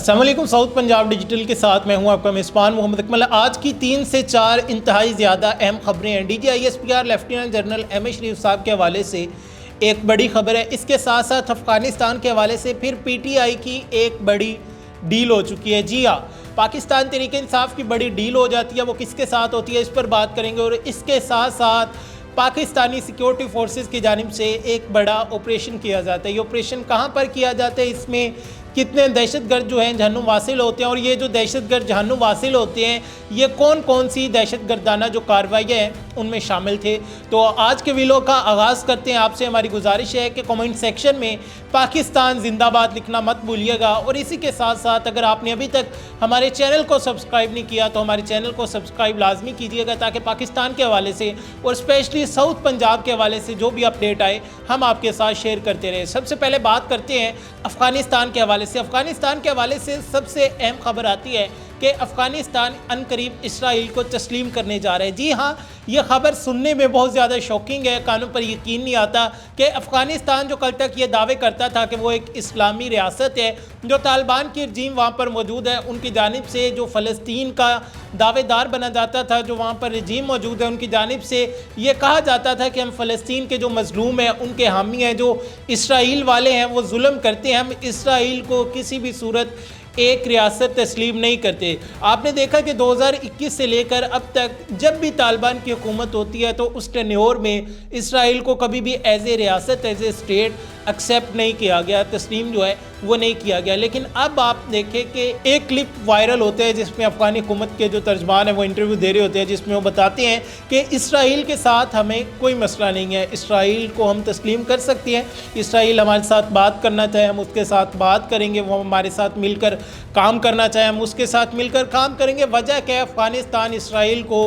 अस्सलाम वालेकुम। South Punjab digital के साथ मैं हूं आपका मेज़बान मोहम्मद अकमल। आज की 3 से 4 इंतहाई ज़्यादा अहम खबरें हैं। DGISPR lieutenant general M.A. शरीफ साहब के हवाले से एक बड़ी खबर है। इसके साथ साथ अफ़गानिस्तान के हवाले से फिर PTI की एक बड़ी डील हो चुकी है। जी हाँ, पाकिस्तान तहरीक इंसाफ की बड़ी डील हो जाती है। वो किसके साथ होती है, इस पर बात करेंगे। और इसके साथ साथ पाकिस्तानी सिक्योरिटी फोर्सेस की जानिब से एक बड़ा ऑपरेशन किया जाता है। ये ऑपरेशन कहाँ पर किया जाता है, इसमें कितने दहशतगर्द जो हैं जहन्नुम वासिल होते हैं, और ये जो दहशतगर्द जहन्नुम वासिल होते हैं ये कौन कौन सी दहशतगर्दाना जो कार्रवाइयाँ हैं उनमें शामिल थे। तो आज के वीडियो का आगाज़ करते हैं। आपसे हमारी गुजारिश है कि कमेंट सेक्शन में पाकिस्तान जिंदाबाद लिखना मत भूलिएगा। और इसी के साथ साथ अगर आपने अभी तक हमारे चैनल को सब्सक्राइब नहीं किया तो हमारे चैनल को सब्सक्राइब लाजमी कीजिएगा, ताकि पाकिस्तान के हवाले से और स्पेशली साउथ पंजाब के हवाले से जो भी अपडेट आए हम आपके साथ शेयर करते रहे। सबसे पहले बात करते हैं अफ़गानिस्तान के हवाले से। अफ़गानिस्तान के हवाले से सबसे अहम खबर आती है कि अफ़गानिस्तान अनकरीब इसराइल को तस्लीम करने जा रहा है। जी हाँ, यह खबर सुनने में बहुत ज़्यादा शॉकिंग है। कानों पर यकीन नहीं आता कि अफ़गानिस्तान जो कल तक ये दावे करता था कि वो एक इस्लामी रियासत है, जो तालिबान की रजीम वहाँ पर मौजूद है उनकी जानिब से जो फ़लस्तीन का दावेदार बना जाता था, जो वहाँ पर रजीम मौजूद है उनकी जानिब से ये कहा जाता था कि हम फ़लस्तीन के जो मज़लूम हैं उनके हामी हैं, जो इसराइल वाले हैं वो जुल्म करते हैं, हम इसराइल को किसी भी सूरत एक रियासत तस्लीम नहीं करते। आपने देखा कि 2021 से लेकर अब तक जब भी तालिबान की हुकूमत होती है तो उस टेन्योर में इसराइल को कभी भी एज ए रियासत, एज ए स्टेट एक्सेप्ट नहीं किया गया, तस्लीम जो है वो नहीं किया गया। लेकिन अब आप देखें कि एक क्लिप वायरल होता है जिसमें अफ़गानी हुकूमत के जो तर्जमान हैं वो इंटरव्यू दे रहे होते हैं, जिसमें वो बताते हैं कि इसराइल के साथ हमें कोई मसला नहीं है, इसराइल को हम तस्लीम कर सकते हैं, इसराइल हमारे साथ बात करना चाहे हम उसके साथ बात करेंगे, वो हमारे साथ मिलकर काम करना चाहे हम उसके साथ मिलकर काम करेंगे। वजह क्या है, अफ़गानिस्तान इसराइल को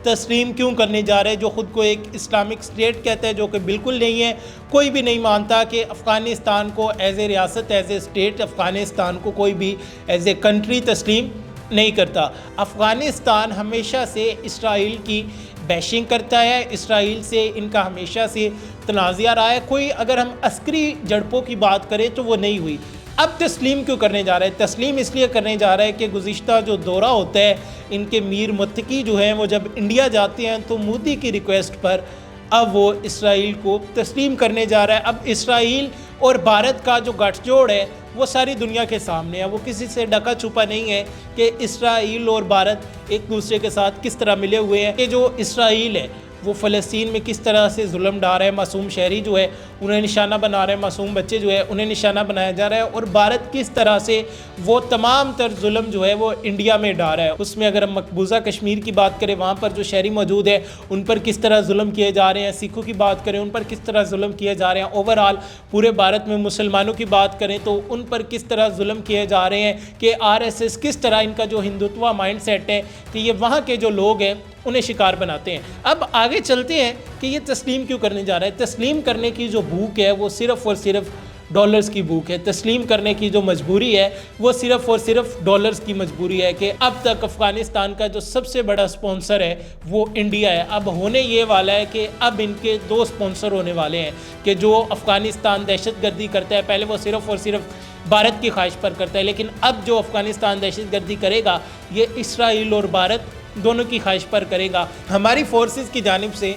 तस्लीम क्यों करने जा रहे हैं, जो ख़ुद को एक इस्लामिक स्टेट कहता है, जो कि बिल्कुल नहीं है। कोई भी नहीं मानता कि अफ़गानिस्तान को एज ए रियासत, एज ए स्टेट, अफ़गानिस्तान को कोई भी एज ए कंट्री तस्लीम नहीं करता। अफ़गानिस्तान हमेशा से इसराइल की बैशिंग करता है, इसराइल से इनका हमेशा से तनाज़ा रहा है। कोई अगर हम अस्करी झड़पों की बात करें तो वो नहीं हुई। अब तस्लीम क्यों करने जा रहा है? तस्लीम इसलिए करने जा रहा है कि गुज़िश्ता जो दौरा होता है इनके मीर मुत्तकी जो हैं वो जब इंडिया जाते हैं तो मोदी की रिक्वेस्ट पर अब वो इसराइल को तस्लीम करने जा रहा है। अब इसराइल और भारत का जो गठजोड़ है वो सारी दुनिया के सामने है, वो किसी से ढका छुपा नहीं है कि इसराइल और भारत एक दूसरे के साथ किस तरह मिले हुए हैं। कि जो इसराइल है वो फ़लस्तीन में किस तरह से जुल्म डाल रहा है, मासूम शहरी जो है उन्हें निशाना बना रहे हैं, मासूम बच्चे जो है उन्हें निशाना बनाया जा रहा है, और भारत किस तरह से वो तमाम तर जुल्म जो है वो इंडिया में डाल रहा है। उसमें अगर हम मकबूजा कश्मीर की बात करें, वहाँ पर जो शहरी मौजूद है उन पर किस तरह जुल्म किए जा रहे हैं, सिखों की बात करें उन पर किस तरह जुल्म किए जा रहे हैं, ओवरऑल पूरे भारत में मुसलमानों की बात करें तो उन पर किस तरह जुल्म किए जा रहे हैं, कि RSS किस तरह इनका जो हिंदुत्व माइंड सेट है कि ये वहाँ के जो लोग हैं उन्हें शिकार बनाते हैं। अब आगे चलते हैं कि ये तस्लीम क्यों करने जा रहा है। तस्लीम करने की जो भूख है वो सिर्फ़ और सिर्फ डॉलर्स की भूख है। तस्लीम करने की जो मजबूरी है वो सिर्फ़ और सिर्फ डॉलर्स की मजबूरी है कि अब तक अफ़गानिस्तान का जो सबसे बड़ा स्पॉन्सर है वो इंडिया है। अब होने ये वाला है कि अब इनके 2 स्पॉन्सर होने वाले हैं, कि जो अफ़गानिस्तान दहशतगर्दी करता है पहले वो सिर्फ़ और सिर्फ भारत की ख्वाहिश पर करता है, लेकिन अब जो अफ़गानिस्तान दहशतगर्दी करेगा ये इसराइल और भारत दोनों की ख्वाहिश पर करेगा। हमारी फोर्सेस की जानिब से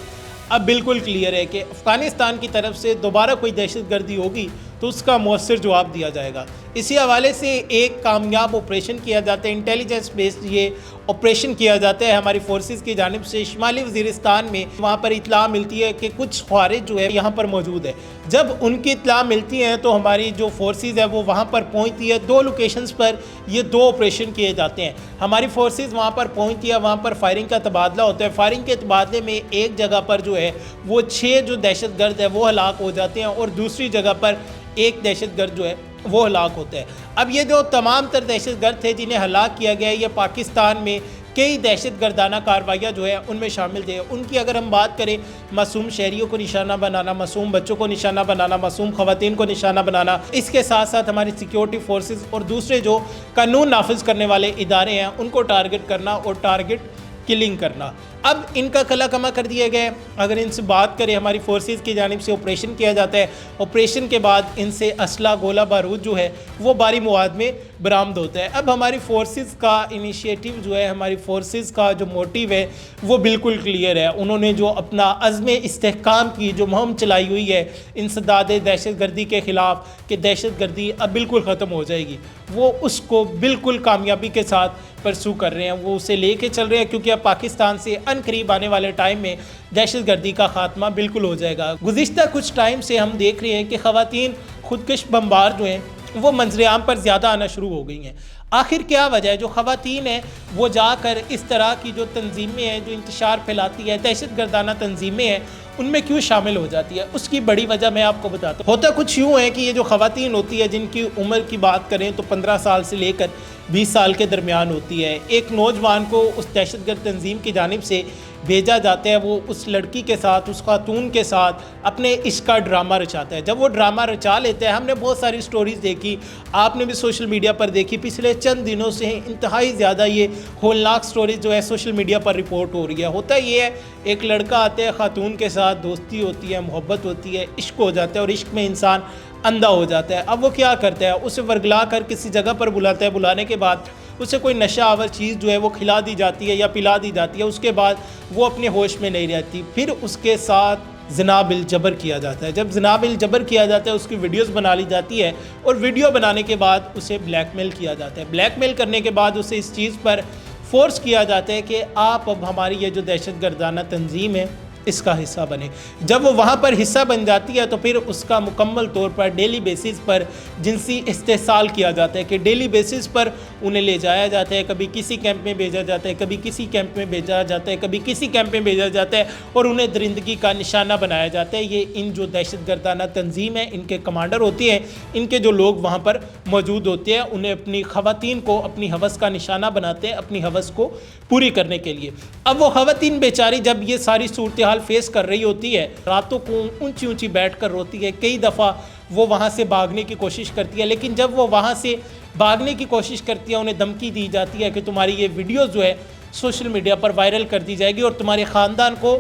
अब बिल्कुल क्लियर है कि अफ़गानिस्तान की तरफ से दोबारा कोई दहशतगर्दी होगी तो उसका मौसर जवाब दिया जाएगा। इसी हवाले से एक कामयाब ऑपरेशन किया जाता है, इंटेलिजेंस बेस्ड ये ऑपरेशन किया जाता है हमारी फोर्सेस की जानिब से शुमाली वज़ीरिस्तान में। वहाँ पर इत्तला मिलती है कि कुछ ख्वारिज जो है यहाँ पर मौजूद है। जब उनकी इत्तला मिलती है तो हमारी जो फोर्सेस है वो वहाँ पर पहुँचती है। 2 लोकेशंस पर ये 2 ऑपरेशन किए जाते हैं। हमारी फोर्सेस वहाँ पर पहुँचती है, वहाँ पर फायरिंग का तबादला होता है। फायरिंग के तबादले में एक जगह पर जो है वो 6 जो दहशतगर्द है वो हलाक हो जाते हैं, और दूसरी जगह पर एक दहशतगर्द जो है वो हलाक होता है। अब ये जो तमाम तर दहशतगर्द थे जिन्हें हलाक किया गया है, ये पाकिस्तान में कई दहशतगर्दाना कार्रवाइयाँ जो है उनमें शामिल थे। उनकी अगर हम बात करें, मासूम शहरियों को निशाना बनाना, मासूम बच्चों को निशाना बनाना, मासूम ख़वातीन को निशाना बनाना, इसके साथ साथ हमारी सिक्योरिटी फोर्सेस और दूसरे जो कानून नाफिज करने वाले इदारे हैं उनको टारगेट करना, और टारगेट किलिंग करना। अब इनका कला कमा कर दिया गया है। अगर इनसे बात करें, हमारी फोर्सेस की जानिब से ऑपरेशन किया जाता है, ऑपरेशन के बाद इनसे असला गोला बारूद जो है वो बारी मुआद में बरामद होता है। अब हमारी फोर्सेस का इनिशिएटिव जो है, हमारी फोर्सेस का जो मोटिव है वो बिल्कुल क्लियर है। उन्होंने जो अपना अज़्म इस्तेहकाम की जो मुहिम चलाई हुई है इंसदाद दहशत गर्दी के ख़िलाफ़ कि दहशत गर्दी अब बिल्कुल ख़त्म हो जाएगी, वो उसको बिल्कुल कामयाबी के साथ परसू कर रहे हैं, वो उसे लेके चल रहे हैं, क्योंकि अब पाकिस्तान से अनकरीब आने वाले टाइम में दहशत गर्दी का खात्मा बिल्कुल हो जाएगा। गुज़िश्ता कुछ टाइम से हम देख रहे हैं कि ख़वातीन खुदकश बमबार जो हैं वो मंजर-ए-आम पर ज़्यादा आना शुरू हो गई हैं। आखिर क्या वजह है? जो ख़वातीन हैं वो जाकर इस तरह की जो तंजीमें हैं, जो इंतशार फैलाती है, दहशत गर्दाना तंजीमें हैं, उनमें क्यों शामिल हो जाती है? उसकी बड़ी वजह मैं आपको बताता हूँ। होता कुछ यूँ है कि ये जो ख़वातीन होती है, जिनकी उम्र की बात करें तो 15 साल से लेकर 20 साल के दरमियान होती है, एक नौजवान को उस दहशतगर्द तंजीम की जानिब से भेजा जाता है, वो उस लड़की के साथ, उस खातून के साथ अपने इश्क का ड्रामा रचाता है। जब वो ड्रामा रचा लेते हैं, हमने बहुत सारी स्टोरीज़ देखी, आपने भी सोशल मीडिया पर देखी, पिछले चंद दिनों से इंतहाई ज़्यादा ये होलनाक स्टोरीज जो है सोशल मीडिया पर रिपोर्ट हो रही है। होता ये है, एक लड़का आता है, खातून के साथ दोस्ती होती है, मोहब्बत होती है, इश्क हो जाता है और इश्क में इंसान अंधा हो जाता है। अब वो क्या करता है, उसे वर्गला कर किसी जगह पर बुलाता है, बुलाने के बाद उसे कोई नशा आवर चीज़ जो है वो खिला दी जाती है या पिला दी जाती है, उसके बाद वो अपने होश में नहीं रहती, फिर उसके साथ ज़िना बिल जबर किया जाता है। जब ज़िना बिल जबर किया जाता है, उसकी वीडियोस बना ली जाती है और वीडियो बनाने के बाद उसे ब्लैकमेल किया जाता है। ब्लैकमेल करने के बाद उसे इस चीज़ पर फोर्स किया जाता है कि आप अब हमारी ये जो दहशत गर्दाना तंजीम है इसका हिस्सा बने। जब वो वहाँ पर हिस्सा बन जाती है तो फिर उसका मुकम्मल तौर पर डेली बेसिस पर जिनसी इस्तेसाल किया जाता है कि डेली बेसिस पर उन्हें ले जाया जाता है, कभी किसी कैंप में भेजा जाता है, कभी किसी कैंप में भेजा जाता है, कभी किसी कैंप में भेजा जाता है और उन्हें दरिंदगी का निशाना बनाया जाता है। ये इन जो दहशत गर्दाना तंजीम है, इनके कमांडर होती हैं, इनके जो लोग वहाँ पर मौजूद होते हैं, उन्हें अपनी ख़वातीन को अपनी हवस का निशाना बनाते हैं, अपनी हवस को पूरी करने के लिए। अब वो ख़वातीन बेचारी जब ये सारी सूरत फेस कर रही होती है, रातों को ऊंची ऊंची बैठ कर रोती है, कई दफ़ा वो वहाँ से भागने की कोशिश करती है, लेकिन जब वो वहाँ से भागने की कोशिश करती है, उन्हें धमकी दी जाती है कि तुम्हारी ये वीडियोस जो है सोशल मीडिया पर वायरल कर दी जाएगी और तुम्हारे ख़ानदान को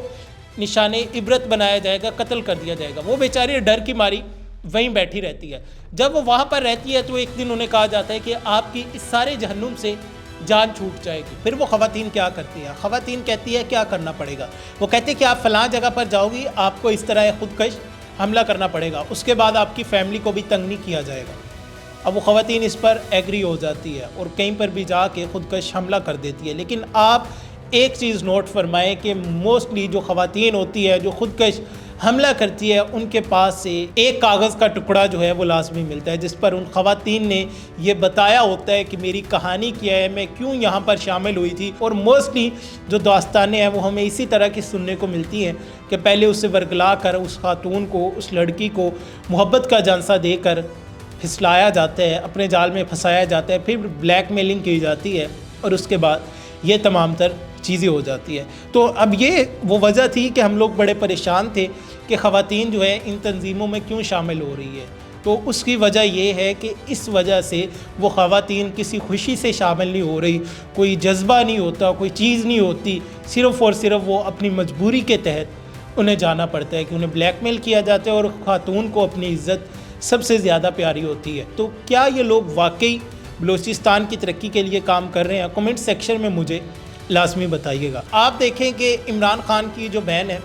निशाने इबरत बनाया जाएगा, कत्ल कर दिया जाएगा। वो बेचारी डर की मारी वहीं बैठी रहती है। जब वो वहाँ पर रहती है तो एक दिन उन्हें कहा जाता है कि आपकी इस सारे जहन्नुम से जान छूट जाएगी। फिर वो ख़वातीन क्या करती है? ख़वातीन कहती है क्या करना पड़ेगा? वो कहते हैं कि आप फ़लाँ जगह पर जाओगी, आपको इस तरह खुदकश हमला करना पड़ेगा, उसके बाद आपकी फ़ैमिली को भी तंग नहीं किया जाएगा। अब वो ख़वातीन इस पर एग्री हो जाती है और कहीं पर भी जाके खुदकश हमला कर देती है। लेकिन आप एक चीज़ नोट फरमाएँ कि मोस्टली जो ख़वातीन होती है जो खुदकश हमला करती है, उनके पास से एक कागज़ का टुकड़ा जो है वो लाजमी मिलता है, जिस पर उन ख़वातीन ने ये बताया होता है कि मेरी कहानी क्या है, मैं क्यों यहाँ पर शामिल हुई थी। और मोस्टली जो दास्तानें हैं वो हमें इसी तरह की सुनने को मिलती हैं कि पहले उसे वर्गला कर उस खातून को, उस लड़की को मोहब्बत का झांसा देकर फिसलाया जाता है, अपने जाल में फंसाया जाता है, फिर ब्लैकमेलिंग की जाती है और उसके बाद ये तमाम तर चीज़ें हो जाती है। तो अब ये वो वजह थी कि हम लोग बड़े परेशान थे कि ख़वातीन जो है इन तंजीमों में क्यों शामिल हो रही है। तो उसकी वजह ये है कि इस वजह से वो ख़वातीन किसी खुशी से शामिल नहीं हो रही, कोई जज्बा नहीं होता, कोई चीज़ नहीं होती, सिर्फ़ और सिर्फ वो अपनी मजबूरी के तहत उन्हें जाना पड़ता है कि उन्हें ब्लैकमेल किया जाता है और खातून को अपनी इज़्ज़त सबसे ज़्यादा प्यारी होती है। तो क्या ये लोग वाकई बलूचिस्तान की तरक्की के लिए काम कर रहे हैं? कमेंट सेक्शन में मुझे लाजमी बताइएगा। आप देखें कि इमरान खान की जो बहन है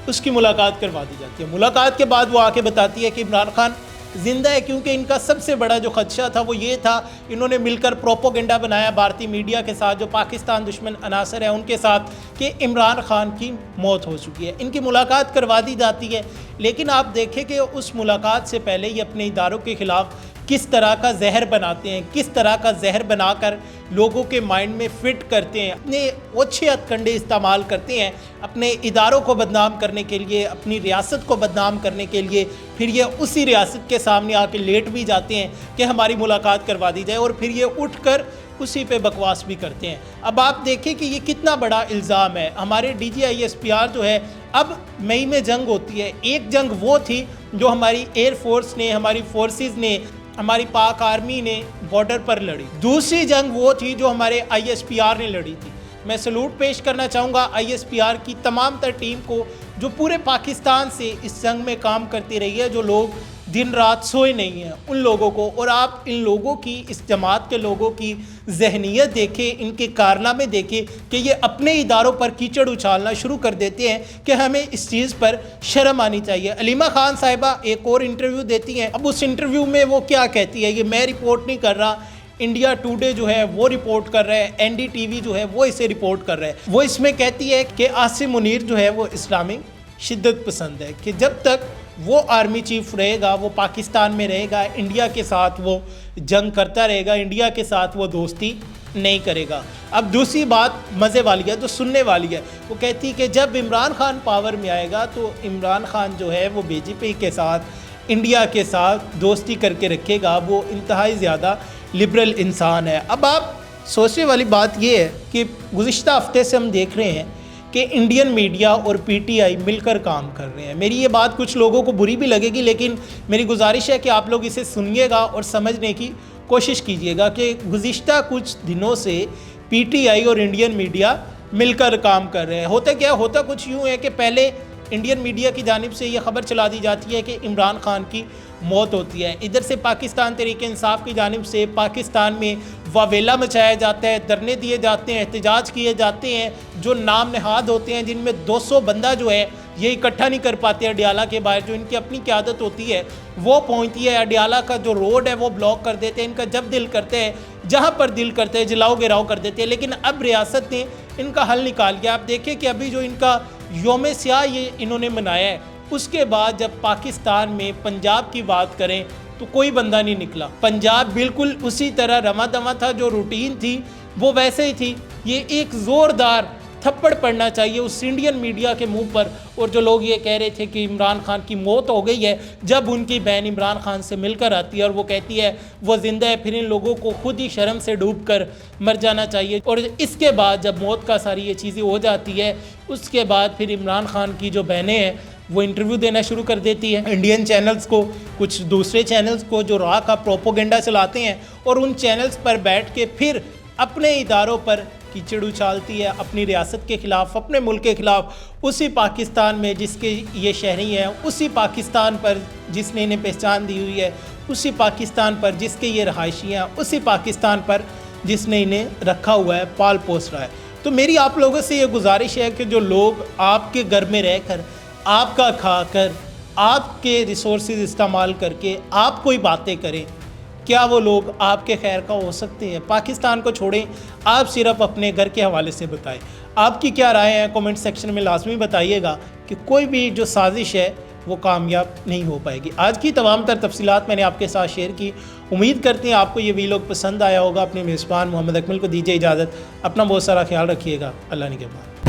उसकी मुलाकात करवा दी जाती है। मुलाकात के बाद वो आके बताती है कि इमरान खान ज़िंदा है, क्योंकि इनका सबसे बड़ा जो खदशा था वो ये था, इन्होंने मिलकर प्रोपोगेंडा बनाया भारतीय मीडिया के साथ, जो पाकिस्तान दुश्मन अनासर है उनके साथ, कि इमरान खान की मौत हो चुकी है। इनकी मुलाकात करवा दी जाती है, लेकिन आप देखें कि उस मुलाकात से पहले ही अपने इदारों के ख़िलाफ़ किस तरह का जहर बनाते हैं, किस तरह का जहर बनाकर लोगों के माइंड में फिट करते हैं, अपने ओछे हथकंडे इस्तेमाल करते हैं अपने इदारों को बदनाम करने के लिए, अपनी रियासत को बदनाम करने के लिए। फिर ये उसी रियासत के सामने आके लेट भी जाते हैं कि हमारी मुलाकात करवा दी जाए, और फिर ये उठकर उसी पे बकवास भी करते हैं। अब आप देखें कि ये कितना बड़ा इल्ज़ाम है। हमारे DGISPR जो है, अब मई में जंग होती है। एक जंग वो थी जो हमारी एयरफोर्स ने, हमारी फोर्सेस ने, हमारी पाक आर्मी ने बॉर्डर पर लड़ी। दूसरी जंग वो थी जो हमारे ISPR ने लड़ी थी। मैं सलूट पेश करना चाहूँगा ISPR की तमाम तर टीम को, जो पूरे पाकिस्तान से इस जंग में काम करती रही है, जो लोग दिन रात सोए नहीं हैं, उन लोगों को। और आप इन लोगों की, इस जमात के लोगों की जहनीत देखें, इनके कारनामे देखें कि ये अपने इदारों पर कीचड़ उछालना शुरू कर देते हैं कि हमें इस चीज़ पर शर्म आनी चाहिए। अलीमा खान साहिबा एक और इंटरव्यू देती हैं। अब उस इंटरव्यू में वो क्या कहती है, ये मैं रिपोर्ट नहीं कर रहा, इंडिया टुडे जो है वो रिपोर्ट कर रहा है, NDTV जो है वो इसे रिपोर्ट कर रहा है। वो इसमें कहती है कि आसिम मुनीर जो है वो इस्लामिक शिद्दत पसंद है, कि जब तक वो आर्मी चीफ रहेगा, वो पाकिस्तान में रहेगा, इंडिया के साथ वो जंग करता रहेगा, इंडिया के साथ वो दोस्ती नहीं करेगा। अब दूसरी बात मज़े वाली है, जो सुनने वाली है, वो कहती है कि जब इमरान खान पावर में आएगा तो इमरान खान जो है वो BJP के साथ, इंडिया के साथ दोस्ती करके रखेगा, वो इंतहाई ज़्यादा लिबरल इंसान है। अब आप सोचने वाली बात ये है कि गुज़िश्ता हफ्ते से हम देख रहे हैं कि इंडियन मीडिया और PTI मिलकर काम कर रहे हैं। मेरी ये बात कुछ लोगों को बुरी भी लगेगी, लेकिन मेरी गुजारिश है कि आप लोग इसे सुनिएगा और समझने की कोशिश कीजिएगा कि गुज़िश्ता कुछ दिनों से PTI और इंडियन मीडिया मिलकर काम कर रहे हैं। होता क्या, होता कुछ यूँ है कि पहले इंडियन मीडिया की जानिब से ये खबर चला दी जाती है कि इमरान खान की मौत होती है। इधर से पाकिस्तान तहरीक इंसाफ की जानिब से पाकिस्तान में वावेला मचाया जाता है, धरने दिए जाते हैं, एहतजाज किए जाते हैं। जो नाम नहाद होते हैं, जिनमें 200 बंदा जो है ये इकट्ठा नहीं कर पाते अडियाला के बाहर, जो इनकी अपनी क़यादत होती है वो पहुंचती है। अडियाला का जो रोड है वो ब्लॉक कर देते हैं। इनका जब दिल करते हैं, जहाँ पर दिल करते हैं, जलाओ गिराओ कर देते हैं। लेकिन अब रियासत ने इनका हल निकाल लिया। आप देखिए कि अभी जो इनका यौम स्याह ये इन्होंने मनाया है, उसके बाद जब पाकिस्तान में पंजाब की बात करें तो कोई बंदा नहीं निकला। पंजाब बिल्कुल उसी तरह रमा दमा था, जो रूटीन थी वो वैसे ही थी। ये एक ज़ोरदार थप्पड़ पड़ना चाहिए उस इंडियन मीडिया के मुंह पर। और जो लोग ये कह रहे थे कि इमरान खान की मौत हो गई है, जब उनकी बहन इमरान खान से मिलकर आती है और वो कहती है वो ज़िंदा है, फिर इन लोगों को खुद ही शर्म से डूब कर मर जाना चाहिए। और इसके बाद जब मौत का सारी ये चीज़ें हो जाती है, उसके बाद फिर इमरान खान की जो बहनें हैं वो इंटरव्यू देना शुरू कर देती है। इंडियन चैनल्स को, कुछ दूसरे चैनल्स को जो राह का प्रोपोगेंडा चलाते हैं, और उन चैनल्स पर बैठ के फिर अपने इदारों पर कीचड़ उछालती है, अपनी रियासत के ख़िलाफ़, अपने मुल्क के ख़िलाफ़, उसी पाकिस्तान में जिसके ये शहरी हैं, उसी पाकिस्तान पर जिसने इन्हें पहचान दी हुई है, उसी पाकिस्तान पर जिसके ये रहायशी हैं, उसी पाकिस्तान पर जिसने इन्हें रखा हुआ है, पाल पोस रहा है। तो मेरी आप लोगों से ये गुजारिश है कि जो लोग आपके घर में रहकर, आपका खाकर, आपके रिसोर्सेज इस्तेमाल करके आप कोई बातें करें, क्या वो लोग आपके खैर का हो सकते हैं? पाकिस्तान को छोड़ें, आप सिर्फ अपने घर के हवाले से बताएं। आपकी क्या राय है कमेंट सेक्शन में लाजमी बताइएगा कि कोई भी जो साजिश है वो कामयाब नहीं हो पाएगी। आज की तमाम तर तफसीलात मैंने आपके साथ शेयर की। उम्मीद करते हैं आपको ये वीलॉग पसंद आया होगा। अपने मेज़बान मोहम्मद अकमल को दीजिए इजाज़त। अपना बहुत सारा ख्याल रखिएगा। अल्लाह निगहबान।